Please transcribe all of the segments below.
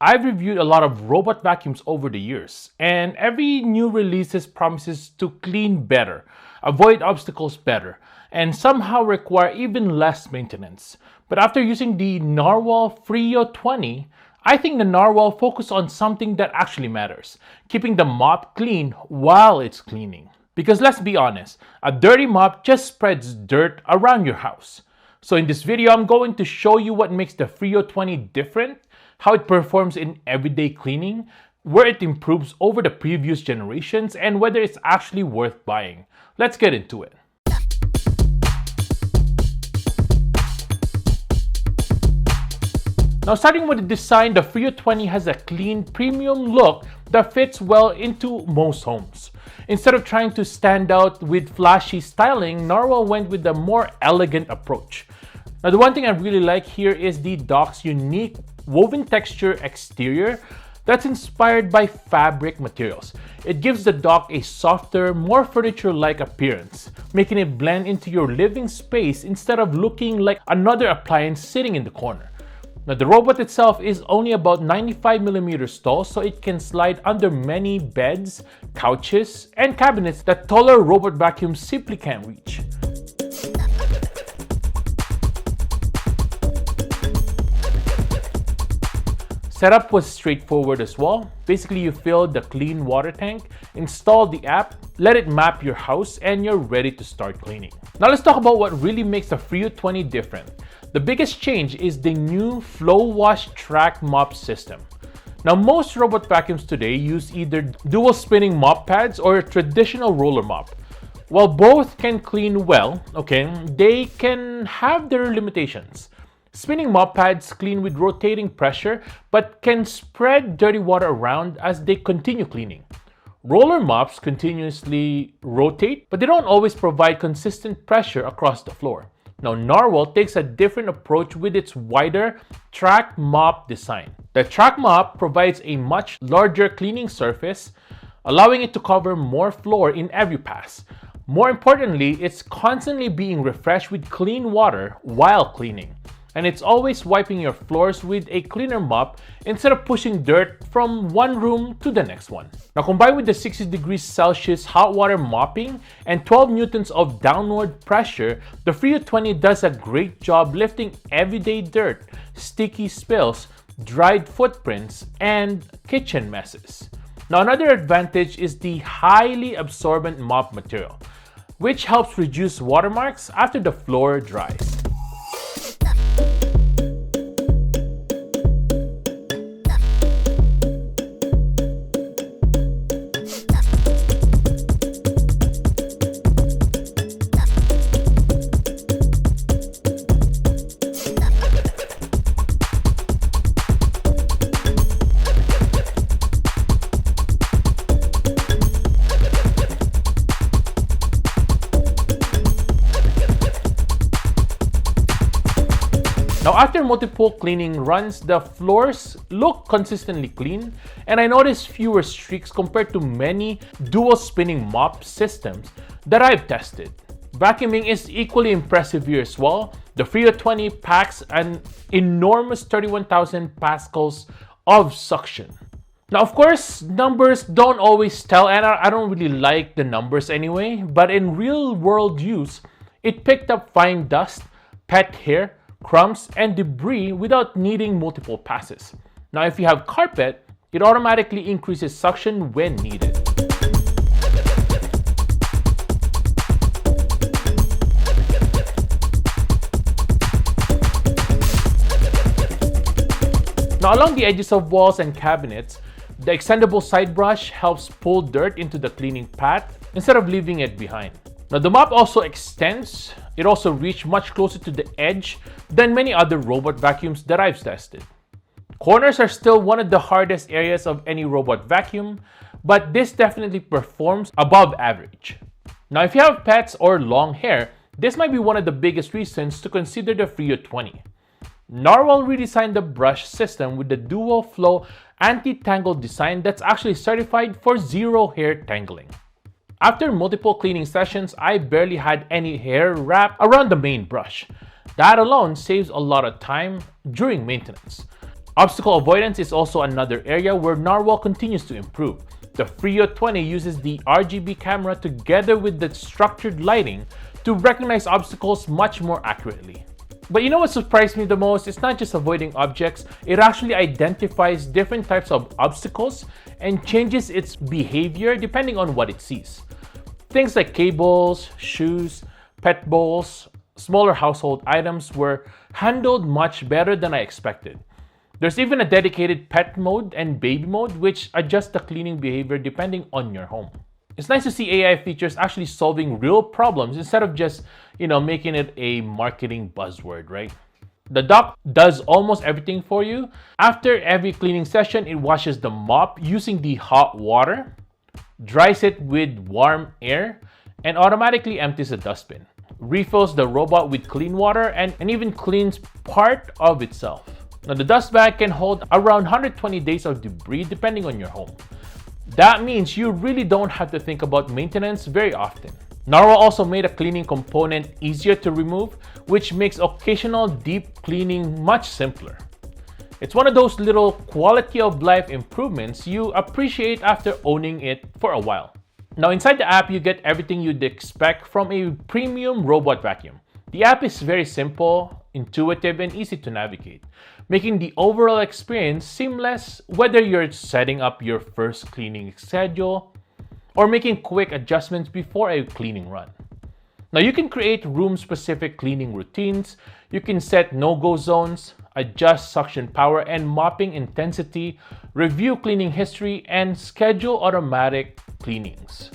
I've reviewed a lot of robot vacuums over the years, and every new release promises to clean better, avoid obstacles better, and somehow require even less maintenance. But after using the Narwal Freo 20, I think the Narwal focuses on something that actually matters, keeping the mop clean while it's cleaning. Because let's be honest, a dirty mop just spreads dirt around your house. So in this video, I'm going to show you what makes the Freo 20 different, how it performs in everyday cleaning, where it improves over the previous generations, and whether it's actually worth buying. Let's get into it. Now, starting with the design, the Freo 20 has a clean, premium look that fits well into most homes. Instead of trying to stand out with flashy styling, Narwal went with a more elegant approach. Now, the one thing I really like here is the dock's unique woven texture exterior that's inspired by fabric materials. It gives the dock a softer, more furniture-like appearance, making it blend into your living space instead of looking like another appliance sitting in the corner. Now, the robot itself is only about 95 millimeters tall, so it can slide under many beds, couches, and cabinets that taller robot vacuums simply can't reach. Setup was straightforward as well. Basically, you fill the clean water tank, install the app, let it map your house, and you're ready to start cleaning. Now let's talk about what really makes the Freo 20 different. The biggest change is the new FlowWash track mop system. Now, most robot vacuums today use either dual spinning mop pads or a traditional roller mop. While both can clean well, they can have their limitations. Spinning mop pads clean with rotating pressure but can spread dirty water around as they continue cleaning. Roller mops continuously rotate, but they don't always provide consistent pressure across the floor. Now, Narwal takes a different approach with its wider track mop design. The track mop provides a much larger cleaning surface, allowing it to cover more floor in every pass. More importantly, it's constantly being refreshed with clean water while cleaning. And it's always wiping your floors with a cleaner mop instead of pushing dirt from one room to the next one. Now, combined with the 60 degrees Celsius hot water mopping and 12 newtons of downward pressure, the Freo 20 does a great job lifting everyday dirt, sticky spills, dried footprints, and kitchen messes. Now, another advantage is the highly absorbent mop material, which helps reduce watermarks after the floor dries. Now, after multiple cleaning runs, the floors look consistently clean, and I noticed fewer streaks compared to many dual spinning mop systems that I've tested. Vacuuming is equally impressive here as well. The Freo 20 packs an enormous 31,000 pascals of suction. Now, of course, numbers don't always tell, and I don't really like the numbers anyway, but in real-world use, it picked up fine dust, pet hair, crumbs, and debris without needing multiple passes. Now, if you have carpet, it automatically increases suction when needed. Now, along the edges of walls and cabinets, the extendable side brush helps pull dirt into the cleaning path instead of leaving it behind. Now, the mop also extends. It also reaches much closer to the edge than many other robot vacuums that I've tested. Corners are still one of the hardest areas of any robot vacuum, but this definitely performs above average. Now, if you have pets or long hair, this might be one of the biggest reasons to consider the Freo 20. Narwal redesigned the brush system with the dual flow anti-tangle design that's actually certified for zero hair tangling. After multiple cleaning sessions, I barely had any hair wrapped around the main brush. That alone saves a lot of time during maintenance. Obstacle avoidance is also another area where Narwhal continues to improve. The Freo 20 uses the RGB camera together with the structured lighting to recognize obstacles much more accurately. But you know what surprised me the most? It's not just avoiding objects, it actually identifies different types of obstacles and changes its behavior depending on what it sees. Things like cables, shoes, pet bowls, smaller household items were handled much better than I expected. There's even a dedicated pet mode and baby mode which adjusts the cleaning behavior depending on your home. It's nice to see AI features actually solving real problems instead of just, making it a marketing buzzword, right? The dock does almost everything for you. After every cleaning session, it washes the mop using the hot water, dries it with warm air, and automatically empties the dustbin. Refills the robot with clean water and even cleans part of itself. Now, the dust bag can hold around 120 days of debris depending on your home. That means you really don't have to think about maintenance very often. Narwhal also made a cleaning component easier to remove, which makes occasional deep cleaning much simpler. It's one of those little quality of life improvements you appreciate after owning it for a while. Now, inside the app, you get everything you'd expect from a premium robot vacuum. The app is very simple, intuitive, and easy to navigate, making the overall experience seamless whether you're setting up your first cleaning schedule or making quick adjustments before a cleaning run. Now, you can create room-specific cleaning routines, you can set no-go zones, adjust suction power and mopping intensity, review cleaning history, and schedule automatic cleanings.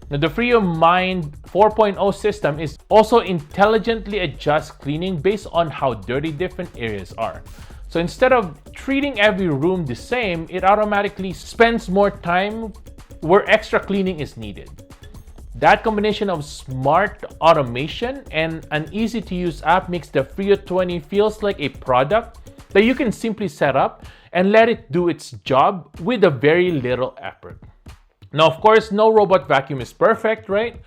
Now, the Freo Mind 4.0 system is also intelligently adjusts cleaning based on how dirty different areas are. So instead of treating every room the same, it automatically spends more time where extra cleaning is needed. That combination of smart automation and an easy-to-use app makes the Freo 20 feels like a product that you can simply set up and let it do its job with a very little effort. Now, of course, no robot vacuum is perfect, right?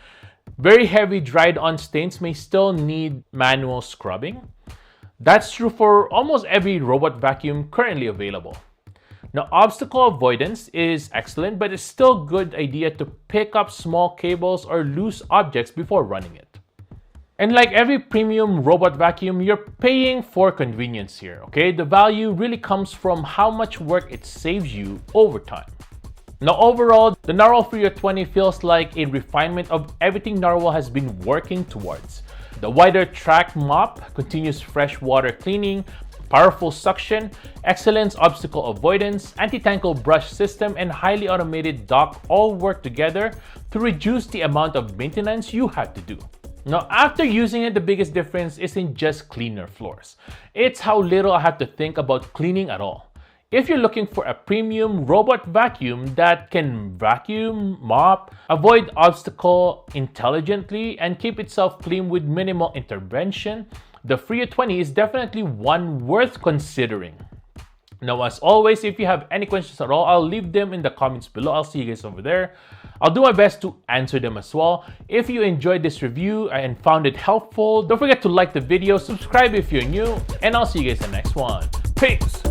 Very heavy dried-on stains may still need manual scrubbing. That's true for almost every robot vacuum currently available. Now, obstacle avoidance is excellent, but it's still a good idea to pick up small cables or loose objects before running it. And like every premium robot vacuum, you're paying for convenience here, okay? The value really comes from how much work it saves you over time. Now, overall, the Narwal Freo 20 feels like a refinement of everything Narwal has been working towards. The wider track mop, continuous fresh water cleaning, powerful suction, excellent obstacle avoidance, anti-tangle brush system, and highly automated dock all work together to reduce the amount of maintenance you have to do. Now, after using it, the biggest difference isn't just cleaner floors. It's how little I have to think about cleaning at all. If you're looking for a premium robot vacuum that can vacuum, mop, avoid obstacle intelligently, and keep itself clean with minimal intervention, the Freo 20 is definitely one worth considering. Now, as always, if you have any questions at all, I'll leave them in the comments below. I'll see you guys over there. I'll do my best to answer them as well. If you enjoyed this review and found it helpful, don't forget to like the video, subscribe if you're new, and I'll see you guys in the next one. Peace!